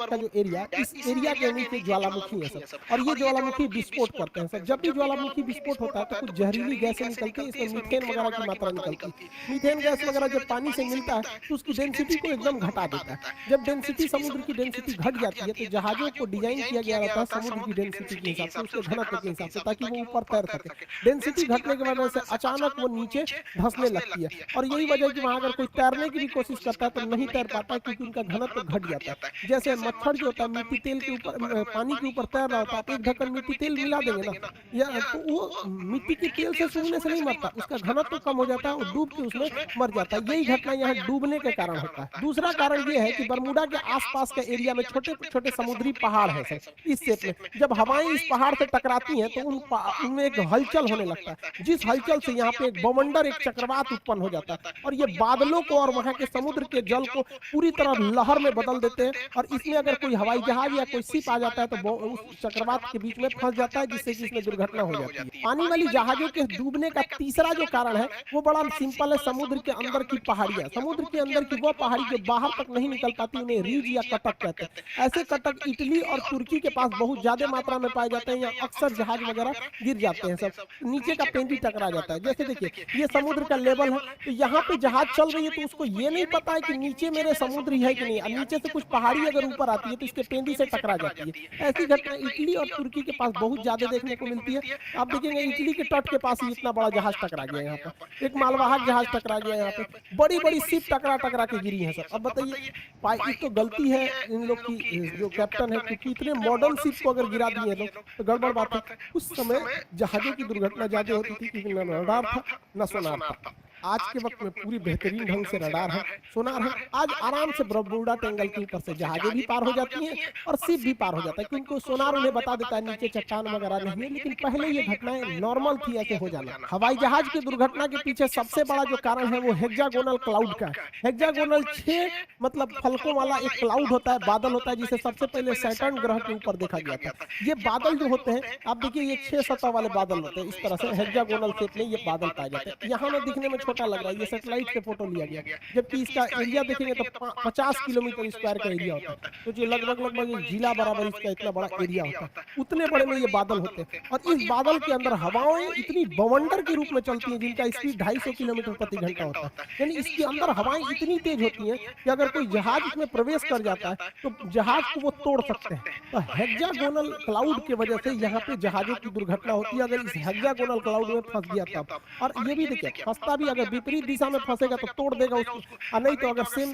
का जो एरिया, इस एरिया के नीचे ज्वालामुखी है सर, और ये ज्वालामुखी विस्फोट करते हैं सर। जब भी ज्वालामुखी विस्फोट होता है तो कुछ जहरीली गैसें निकलती है, इसमें मीथेन वगैरह की मात्रा निकलती है। मीथेन गैस वगैरह जब पानी से मिलता है तो उसकी डेंसिटी को एकदम घटा देता है। जब डेंसिटी, समुद्र की डेंसिटी घट जाती है, तो जहाजों को डिजाइन किया गया रहता है समुद्र की डेंसिटी के हिसाब से, उसके घनत्व के हिसाब से, ताकि वो ऊपर तैर सके। डेंसिटी घटने की वजह से अचानक वो नीचे धंसने लगती है, और यही वजह है कि वहां अगर कोई तैरने की भी कोशिश करता है तो नहीं तैर पाता, क्योंकि उनका घनत्व घट जाता है। जैसे मच्छर जो होता है मिट्टी तेल के ऊपर, पानी के ऊपर तैर रहा होता है, तो एक ढक्कन मिट्टी तेल मिला देंगे ना, या तो वो मिट्टी के तेल से सूंघने से नहीं मरता, उसका घनत्व कम हो जाता है और डूब के उसमें मर जाता है। यही घटना यहाँ डूबने के कारण होता है। दूसरा कारण ये है कि बरमूडा के आसपास के एरिया में छोटे छोटे समुद्री पहाड़ है सर, इस शेप में। जब हवाएं इस पहाड़ से टकराती हैं तो उनमें एक हलचल होने लगता है, जिस हलचल से यहाँ पे एक बवंडर, एक चक्रवात उत्पन्न हो जाता है, और ये बादलों को और वहां के समुद्र के जल को पूरी तरह लहर में बदल देते हैं। और इसमें अगर कोई हवाई जहाज या कोई शिप आ जाता है तो वो उस चक्रवात के बीच में फंस जाता है, जिससे कि इसमें दुर्घटना हो जाती है। पानी वाली जहाजों के डूबने का तीसरा जो कारण है वो बड़ा सिंपल है, समुद्र के अंदर की पहाड़ियां। समुद्र के अंदर की वो पहाड़ी जो बाहर तक नहीं निकल पाती, उन्हें रीज या कटक कहते हैं। ऐसे कटक इटली और तुर्की के पास बहुत ज्यादा मात्रा में पाए जाते हैं। यहाँ अक्सर जहाज वगैरह गिर जाते हैं सब, नीचे का पेंदी टकरा जाता है। जैसे देखिए, ये समुद्र का लेवल है, तो यहाँ पे जहाज चल रही है तो उसको ये नहीं पता है कि नीचे मेरे समुद्र है कि नहीं, और नीचे से कुछ पहाड़ी अगर ऊपर आती है तो इसके पेंदी से टकरा जाती है। ऐसी घटना इटली और तुर्की के पास बहुत ज्यादा देखने को मिलती है। आप देखेंगे इटली के तट के पास ही इतना बड़ा जहाज टकरा गया, यहाँ पर एक मालवाहक जहाज टकरा गया, यहाँ पे बड़ी बड़ी शिप टकरा टकरा के गिरी है सर। अब बताइए, एक तो गलती है इन लोग की, जो कैप्टन है, क्योंकि इतने मॉडर्न शिप को अगर गिरा दिए लोग तो गड़बड़ बात है। उस समय जहाजों की दुर्घटना ज्यादा होती थी, क्योंकि न रडार था न सोनार था। आज के वक्त में पूरी बेहतरीन ढंग से रडार है, सोनार है। आज आराम से बरमूडा ट्रायंगल के ऊपर से जहाजें भी पार हो जाती हैं और शिप भी पार हो जाता है, क्योंकि सोनार उन्हें बता देता है नीचे चट्टान वगैरह नहीं है। लेकिन पहले ये घटनाएं नॉर्मल थी ऐसे हो जाना। हवाई जहाज की दुर्घटना के पीछे सबसे बड़ा जो कारण है वो हेक्सागोनल क्लाउड का है। हेक्सागोनल 6 मतलब फलकों वाला एक क्लाउड होता है, बादल होता है, जिसे सबसे पहले सैटर्न ग्रह के ऊपर देखा गया था। ये बादल जो होते हैं, आप देखिए, ये 6 सतह वाले बादल होते हैं, इस तरह से हेक्सागोनल शेप में ये बादल पाए जाते हैं। यहाँ में दिखने में छोटा लग रहा है, ये सैटेलाइट से फोटो लिया गया, जबकि इसका एरिया देखेंगे तो 50 किलोमीटर स्क्वायर का एरिया होता है। तो जो लगभग जिला बराबर इसका इतना बड़ा एरिया होता है, उतने बड़े में ये बादल होते हैं। और इस बादल के अंदर हवाएं इतनी बवंडर के रूप में चलती हैं, जिनका स्पीड 250 किलोमीटर प्रति घंटा होता है। यानी इसके अंदर हवाएं इतनी तेज होती हैं कि अगर कोई जहाज इसमें प्रवेश कर जाता है तो जहाज को वो तोड़ सकते हैं। तो हेक्सागोनल क्लाउड की वजह से यहाँ पे जहाजों की दुर्घटना होती है, अगर इस हेक्सागोनल क्लाउड में फंस गया तब। और ये भी देखिए, फंसता भी अगर विपरीत दिशा में फंसेगा तो तोड़ देगा उसको, और नहीं तो अगर सेम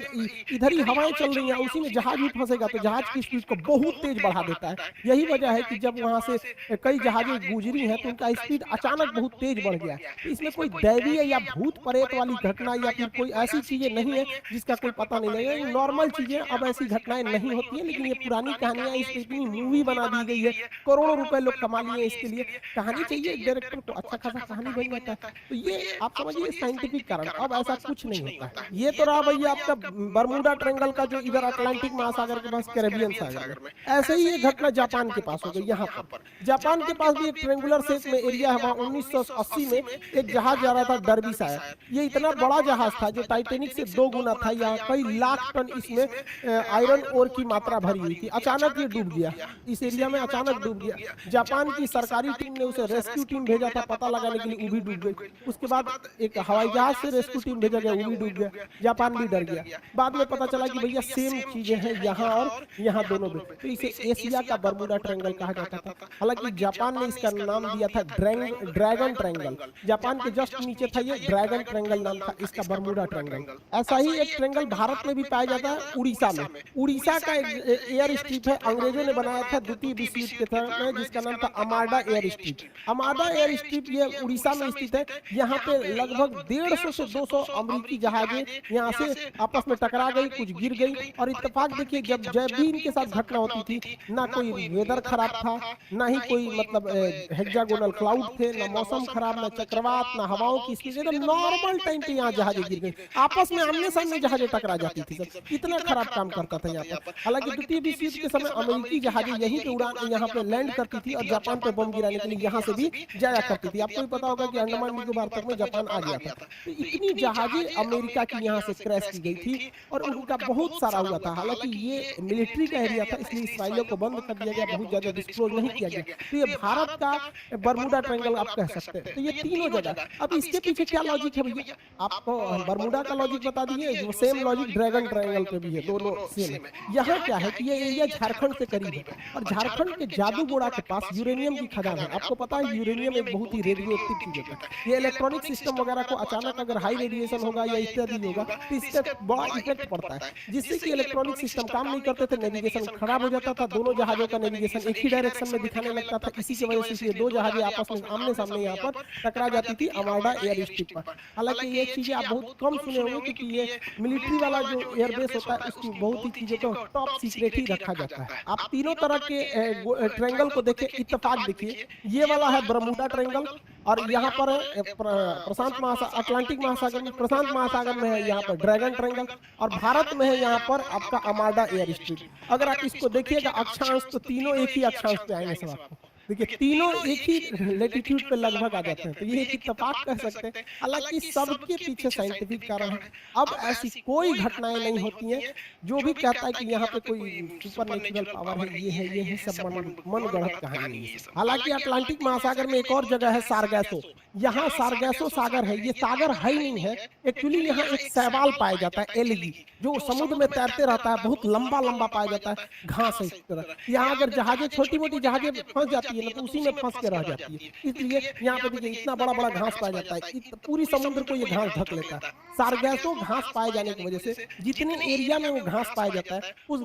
इधर ही हवाएं चल रही हैं उसी में जहाज भी फंसेगा तो जहाज की स्पीड को बहुत तेज बढ़ा देता है। यही वजह है कि जब वहां से कई जहाजें गुजरी हैं तो उनका स्पीड अचानक बहुत तेज बढ़ गया। तो इसमें कोई दैवीय या भूत प्रेत वाली घटना या फिर कोई ऐसी चीजें नहीं है जिसका कोई पता नहीं लगेगा। नॉर्मल चीजें, अब ऐसी घटनाएं नहीं होती है, लेकिन ये पुरानी कहानियां, इस पर इतनी मूवी बना दी गई है, करोड़ों रुपए लोग कमा लिए इसके लिए। कहानी चाहिए डायरेक्टर को, अच्छा खासा कहानी बन जाता है। तो ये आप समझिए साइंटिफिक कारण। अब ऐसा कुछ नहीं होता है। ये तो रहा भैया आपका बरमूडा ट्रायंगल का, जो इधर अटलांटिक महासागर के पास कैरेबियन सागर में। ऐसे ही एक घटना जापान के पास हो गई। यहाँ पर जापान के पास भी एक ट्रायंगुलर शेप में एरिया है, वहाँ 1980 में एक जहाज जा रहा था, डर्बिश आया। ये इतना बड़ा जहाज था जो टाइटेनिक से 2 गुना था। यहाँ कई लाख टन इसमें आयरन ओर की मात्रा भरी हुई थी। अचानक ये डूब गया, इस एरिया में अचानक डूब गया। जापान की सरकारी टीम ने उसे रेस्क्यू टीम भेजा था पता लगाने के लिए, वो भी डूब गई। उसके बाद एक हवाई जहाज से रेस्क्यू टीम भेजा गया, वो भी डूब गया। जापान भी डर गया। बाद में पता चला कि भैया सेम चीजें हैं यहाँ और यहाँ दोनों में। तो इसे एशिया का बरमूडा ट्रायंगल कहा जाता था। हालांकि जापान ने इसका नाम दिया था ड्रैगन ट्रायंगल। जापान के जस्ट नीचे था ये ड्रैगन ट्रायंगल नाम था इसका, बरमूडा ट्रायंगल। ऐसा ही एक ट्रायंगल भारत में भी पाया जाता है, उड़ीसा में। उड़ीसा का एक एयर स्ट्रिप है, अंग्रेजों ने बनाया था द्वितीय विश्व युद्ध के समय, जिसका नाम था अमाडा एयर स्ट्रिप। अमाडा एयर स्ट्रिप ये उड़ीसा में स्थित है। यहाँ पे लगभग 150 से 200 अमेरिकी जहाजें यहाँ से आपस में टकरा गई, कुछ गिर गई। और इत्तेफाक देखिए, जब भी इनके साथ घटना होती थी, ना कोई वेदर खराब था, ना ही कोई मतलब हेक्सागोनल क्लाउड थे, ना मौसम खराब, ना चक्रवात, ना हवाओं की स्पीड, एकदम नॉर्मल टाइम पे यहाँ जहाजें गिर गई। आपस में आमने सामने जहाजें टकरा जाती थी सर, इतना खराब काम करता था यहाँ पर। हालांकि द्वितीय विश्व युद्ध के समय अमेरिकी जहाजें यहीं पे उड़ान, यहाँ पे लैंड करती थी और जापान पे बम गिराने के लिए यहाँ से भी जाया करती थी। आपको भी पता होगा कि अंडमान निकोबार तक में जापान आ गया था। तो इतनी जहाजें अमेरिका की यहाँ से क्रैश की गई थी और उनका बहुत सारा हुआ था। हालांकि ये मिलिट्री का एरिया था, इसलिए इसराइलियों को बंद कर दिया गया, बहुत ज्यादा डिस्क्लोज नहीं किया गया। तो ये भारत का बरमूडा ट्रायंगल आप कह सकते हैं। तो ये तीनों जगह, अब इसके पीछे क्या लॉजिक है भैया, आपको हम बरमूडा का लॉजिक बता दिए, जो सेम लॉजिक ड्रैगन ट्रायंगल पे भी है, दोनों सेम है। यहाँ क्या है कि ये एरिया झारखंड से करीब है और झारखंड के जादूगोड़ा के पास यूरेनियम की खदान है। आपको पता है यूरेनियम एक बहुत ही रेडियो एक्टिव चीज होता है। ये इलेक्ट्रॉनिक सिस्टम वगैरह को अचानक अगर हाई रेडिएशन होगा या इत्यादि होगा तो इससे बड़ा इफेक्ट पड़ता है, जिससे कि इलेक्ट्रॉनिक सिस्टम काम नहीं करते थे, नेविगेशन खराब हो जाता था, दोनों जहाजों का नेविगेशन एक ही डायरेक्शन में दिखाने लगता था। इसी की वजह से ये दो जहाजें आपस में आमने सामने यहाँ पर टकरा जाती थी अमाडा एयर स्ट्रिप पर। हालांकि ये चीजें आप बहुत कम सुने होंगे क्योंकि ये मिलिट्री वाला जो एयरबेस होता है उसकी बहुत ही चीजों को टॉप सीक्रेट ही रखा जाता है। आप तीनों तरह के ट्रायंगल को देखें, इत्तेफाक देखिए, ये वाला है बरमूडा ट्रायंगल और यहाँ पर प्रशांत महासागर, अटलांटिक महासागर में, प्रशांत महासागर में है यहाँ पर ड्रैगन ट्रायंगल और भारत में है यहाँ पर आपका अमाडा एयर स्ट्रिप। अगर आप इसको देखिएगा अक्षांश तो तीनों एक ही अक्षांश पे आएंगे सब आपको, देखिए तीनों एक ही लेटीट्यूड पे लगभग आ जाते हैं। तो ये एक इत्तेफाक कह सकते हैं, हालांकि सबके पीछे साइंटिफिक कारण है। अब ऐसी कोई घटनाएं नहीं होती हैं जो भी कहता है कि यहाँ पे कोई सुपर नेचुरल पावर है, ये है सब मन गढ़ंत कहानी है। हालांकि अटलांटिक महासागर में एक और जगह है सारगैसो, यहाँ सारगैसो सागर है, ये सागर है ही नहीं है एक्चुअली। यहाँ एक शैवाल पाया जाता है एलगी, जो समुद्र में तैरते रहता है, बहुत लंबा लंबा पाया जाता है, घास है इस तरह। यहाँ अगर जहाजें, छोटी मोटी जहाजें फंस जाती है ना तो उसी में फंस के रह जाती है, इसलिए यहाँ पे देखिए इतना बड़ा बड़ा घास पाया जाता है, पूरी समुद्र को ये घास ढक लेता है। सारगैसो घास पाए जाने की वजह से जितने एरिया में वो घास पाया जाता है उस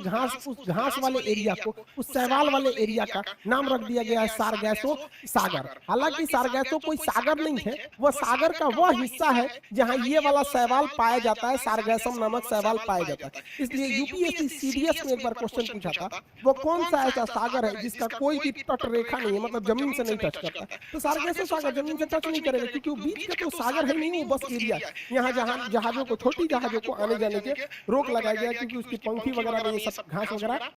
घास वाले एरिया को, उस शैवाल वाले एरिया का नाम रख दिया गया है सारगैसो सागर। हालांकि सारगैसो कोई सागर नहीं है, वह सागर का वह हिस्सा है जहाँ ये वाला शैवाल पाया जाता है, सारगैसम नामक शैवाल पाया जाता है। इसलिए यूपीएससी सीडीएस में एक बार क्वेश्चन पूछा था, वो कौन सा ऐसा सागर है जिसका कोई भी तट रेखा नहीं है, मतलब जमीन से नहीं टच करता। तो सारगैसो सागर जमीन से टच नहीं करेगा क्योंकि वो बीच का तो सागर है नहीं, वो बस एरिया है। यहाँ जहाँ जहाजों को, छोटी जहाजों को आने जाने के रोक लगाया गया क्योंकि उसकी पंखी वगैरह में ये सब घास वगैरह